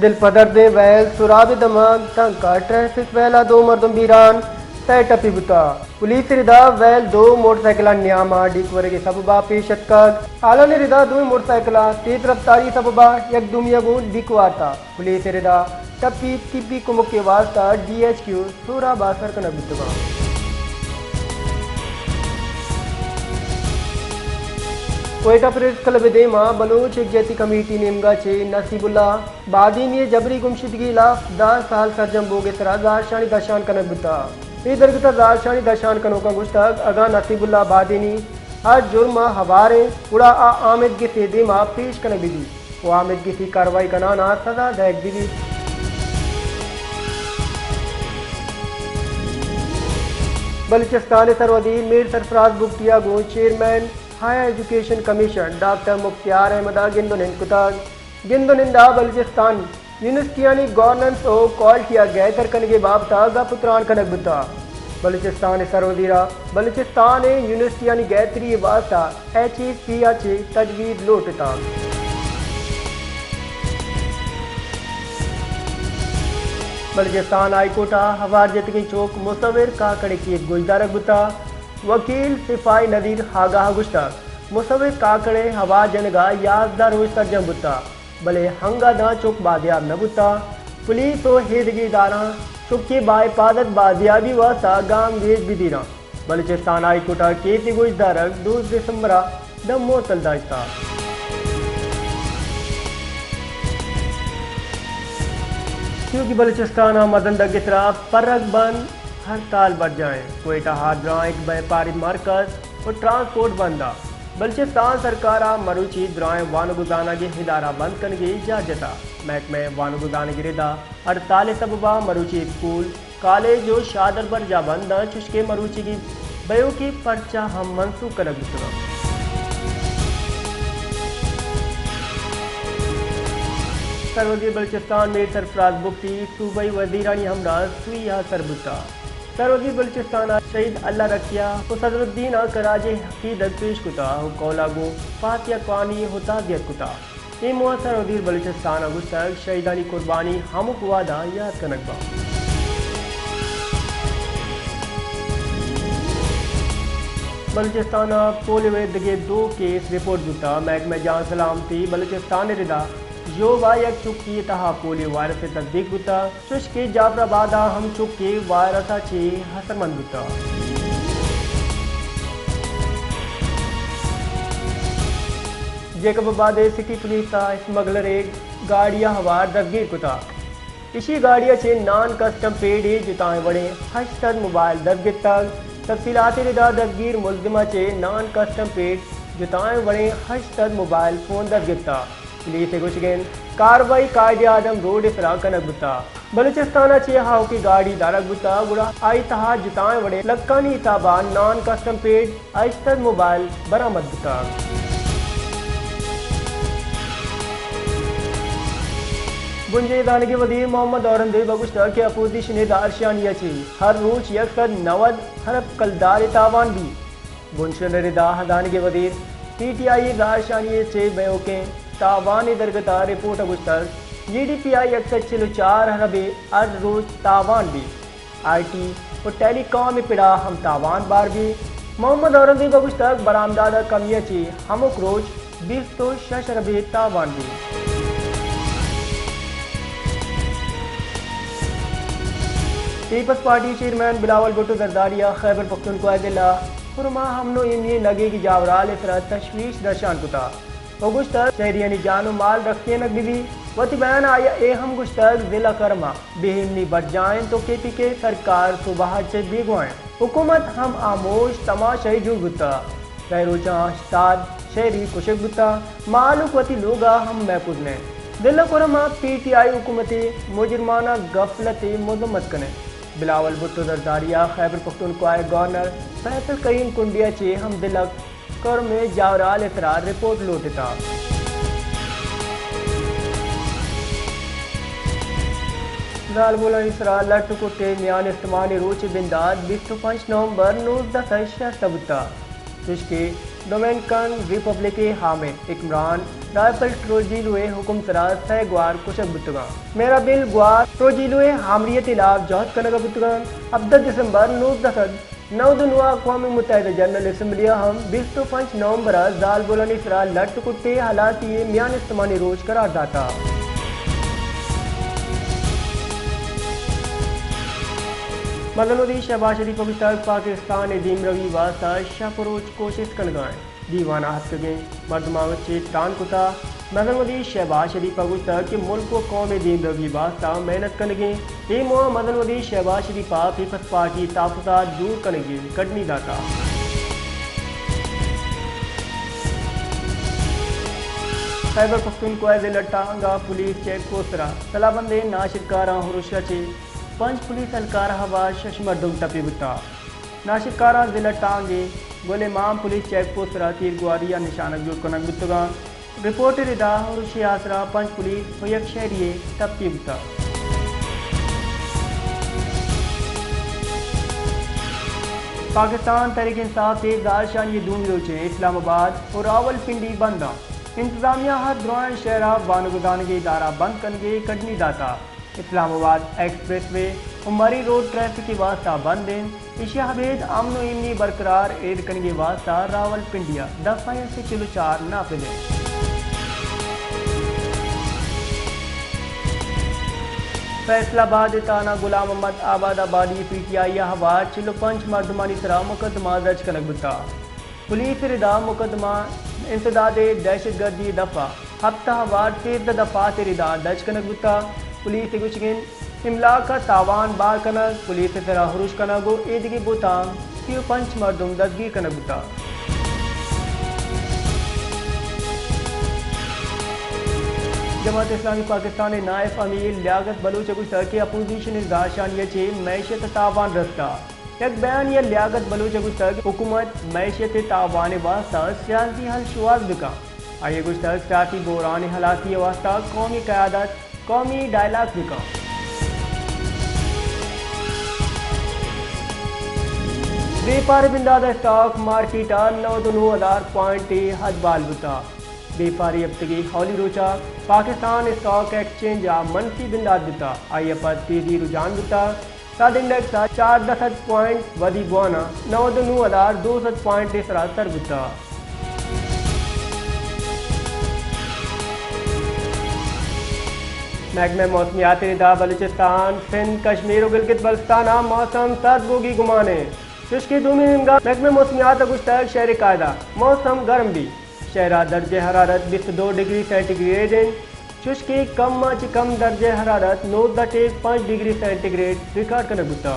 दिल पदरदे वैल सुराब दमाग टंका ट्रैफिक वैला दो मर्दम बीरान तय टपी बुता पुलिस रिदा वैल दो मोटरसाइकिल न्यामा डिकवरे सबबा पेशत का आलन रिदा दो मोटरसाइकिल तेज रफ्तारी सबबा यकदुम यगू डिकवाता पुलिस रिदा टपी टिपी कुमुक के वास्ता DHQ सूरा बासर कन बुतवा कोयटा प्रेस क्लब देमा बलोच एकजहती कमेटी नेमगा चे नसीबुल्ला बादीनी जबरी गुमशुदगी लाफ 10 साल सरजम बोगे सरा राजशानी दशान कनक बुता ये दरगता राजशानी दशान कनो का गुश्तक अगा नसीबुल्ला बादीनी हर जुर्म हवारे उड़ा आमिद के सेदे मा पेश कनक बिदी वो आमिद की सी कार्रवाई कनाना सजा दैक बिदी बलूचिस्तान सरवदी मीर सरफराज बुगटिया गो chairman higher education commission doctor Mukhtiar अहमदा गिंदुनिंदा बलूचिस्तान यूनिवर्सिटी गवर्नेंस ओ कॉल किया गया तरकन के बाबता गपुत्रान कनक बुता बलूचिस्तान सरवदीरा बलूचिस्तान यूनिवर्सिटी गैतरी वास्ता HECH तजवीज़ लोटता बलूचिस्तान हाईकोर्टा हवार जतगी चौक मुसविर काकड़े की गुजदारक बुता वकील सिपाही नदीर हागा गुश्ता मुसविर काकड़े हवा जनगा याजदा रोज सरजम बुता भले हंगा दा चौक बादियाब न बुता पुलिस और हेदगी दारा चुपके बाइपादत बादियाबी वास्ता गाम वेज बिदीरा बलूचिस्तान हाईकोर्टा केसी गुजदारक 2 दिसंबर दम मोतल दाश्ता क्योंकि बलूचिस्तान मदन गितरा परग बंद हड़ताल बढ़ जाए कोयटा हादरा एक व्यापारी मरकज और ट्रांसपोर्ट बंदा बलूचिस्तान सरकार मरूची द्राएं वानुगुजाना के हिदारा बंद करने की इजाजत महकमे वानुगुजाना की रिदा हड़ताल सबबा मरूची स्कूल कॉलेज और शादर पर जा बंद चुशके मरूची की बयो की पर्चा हम मनसूख कर सरवदी बलूचिस्तान में सरफराज बुगटी सूबाई वजीरानी हमरा सुइया सरबुता सरवदी बलूचिस्तान शहीद अल्लाह रखिया तो सदरुद्दीन कराजे हकीदत पेश कुता कौलागो फातिया कानी होता दियत कुता ये मुआ सरवदी बलूचिस्तान अगुस्तक शहीदानी कुर्बानी हमुक वादा याद कनकबा बलूचिस्तान पोलियो के 2 केस रिपोर्ट जुता महकमे जान सलामती बलूचिस्तान रिदा जो वायक चुकी तहा पोलियो वायरस से तस्दीक बुता चुशके जाफराबाद हम चुके वायरस चे हसरमंद बुता जेकबाद सिटी पुलिस स्मगलर एक गाड़िया हवार दफगीर कुता इसी गाड़िया चे नॉन कस्टम पेड जुताएं बड़े हशतद मोबाइल दफगिर तक तफसीलात रिदा दफगीर मुलजिमा चे नॉन कस्टम पेड जुताएं बड़े हशतद मोबाइल फोन दफगिरता पुलिस गुशगेन कार्रवाई कायदे आदम रोड फरा कनक बुता बलूचिस्तान चे हाउ की गाड़ी दारक बुता गुड़ा आई तहा जुताएं बड़े लक्कानी ताबा नॉन कस्टम पेड अशतद मोबाइल बरामद बुता बुंजे दानगी वजीर मोहम्मद औरंगजेब बगुश्ता के अपोजिशन दारशानिया चे हर रोज 190 हरब कलदार तावान भी बुंशन रिदा दानगी वजीर PTI दारशानिया चे बयो के तावान दरगता रिपोर्ट अगुस्तर GDPI 104 हरबे हर रोज तावान भी IT और टेलीकॉम पिड़ा हम तावान बार भी मोहम्मद औरंगजेब अगुस्तक बरामदादा कमिया ची हमुक रोज 20 तो शश हरबे तावान भी people's party chairman Bilawal Bhutto जरदारिया खैबर पख्तूनख्वा जिला फुरमा हमनो इमनी लगे की जावराल इतरा तशवीश दर्शान कुता गुश्तर शहरियानी जानो माल रखते नकदी वती बयान आया ए हम गुश्तर जिला करमा बेहिमनी बढ़ जाएं तो KPK सरकार सुबह से बेगवाएं हुकूमत हम आमोश तमाशाई जुड़ गुता गैरोजा स्ताद शहरी कुशक गुता मालूक वती लोगा हम महफूज ने जिला करमा PTI हुकूमती मुजरमाना गफलती मजम्मत कने बिलावल भुट्टो जरदारिया खैबर पख्तूनख्वा गवर्नर फैसल करीम कुंडिया चे हम दिलक कर में जावराल इतरार रिपोर्ट लौटता लाल बोला इसरा लट्टू कुटे म्यान इस्तेमाल रोच बिंदाद 25 नवंबर 19 सबुता जिसके डोमिनिकन रिपब्लिक हामिद इकमरान राइफल ट्रोजिलुए हुकुम सरा सह ग्वार कुशक बुतगा मेरा बिल ग्वार ट्रोजिलुए हामरियत इलाफ जहद कनगा बुतगा 17 दिसंबर 19 अक़वाम मुत्तहिदा जनरल असम्बलिया हम 25 नवंबर जाल बोलानी सरा लट कुट्टे हालात ये मियान इस्तेमानी रोज करार दाता मदनोदी शहबाज शरीफ तक पाकिस्तान दीम रवी वास्ता शापरोज कोशिश कनगाएं दीवाना हथ गए मर्दमावचे त्रान कुता मदनवदी शहबाज शरीफ तक कि मुल्क को कौम दीम रवी वास्ता मेहनत कनगे ये मुआ मदनवदी शहबाज शरीफ पीपल्स पार्टी ताफुता दूर कनगे कटनी दाता खैबर पख्तूनख्वा ज़िला टांगा पुलिस चेक पोस्टरा तलाबंदे नाशिदकारा हुरुशा चे 5 पुलिस एहलकार हवा शशमरदुम टपी बुता नाशिदकारा ज़िला टांगे गोले माम पुलिस चेक पोस्टरा तीर गुआरिया निशानक जुट कनक बुतगा रिपोर्ट रिदा हुरुशी आसरा 5 पुलिस होयक शहरिये टपी बुता पाकिस्तान तहरीक इंसाफ ते दारशान ये दूम रोचे इस्लामाबाद और रावलपिंडी बंदा इंतजामिया हर दौरान शहरा बानगुदानगी इदारा बंद कनगे कटनी दाता इस्लामाबाद एक्सप्रेस वे उमरी रोड ट्रैफिक की वास्ता बंद इशिया हबेद अमन इमनी बरकरार एड कनगे वास्ता रावलपिंडिया दफा से किलो 4 नाफिज फैसलाबाद ताना गुलाम मोहम्मद आबादाबादी PTI हवा चिलो 5 मर्दमानी तरह मुकदमा दर्ज कनक बुता पुलिस रिदा मुकदमा इंसदाद दहशतगर्दी दफा हफ्ता हवार 13 दफा से रिदा दर्ज कनक बुता पुलिस गुचगिन इमला का तावान बार कनक पुलिस तरह हुरुश कनगो ईदगी बुतांग क्यों 5 मर्दुम दसगीर कनक बुता जमात इस्लामी पाकिस्तान नायब अमीर लियाकत बलूच गुस्तर के अपोजिशन दाशान ये मैशत तावान रस्ता एक बयान ये लियाकत बलूच गुस्तर हुकूमत मैशत तावान वास्ता सियासी हल शुआज बिका आइए गुस्तर सियासी बोरान हालाती वास्ता कौमी क़यादत कौमी डायलॉग बिका बेपार बिंदादा स्टॉक मार्केट 9,000 पॉइंट हद बाल बुता बेपारी हफ्तगी हौली रोचा पाकिस्तान स्टॉक एक्सचेंज मनफी बिंदाद बुता आई पर तेजी रुझान बुता साद इंडेक्स 4 पॉइंट वधी बुआना 9,200 पॉइंट सरासर बुता महकमे मौसमियात निदा बलूचिस्तान सिंध कश्मीर और गिलगित बल्तिस्तान मौसम सर्द होगी गुमाने शुष्की दूमी महकमे मौसमियात गुश्तक शहर कायदा मौसम गर्म भी शहरा दर्ज हरारत 22 डिग्री सेंटीग्रेड शुष्की कम दर्ज हरारत 9.5 डिग्री सेंटीग्रेड रिकॉर्ड करने गुता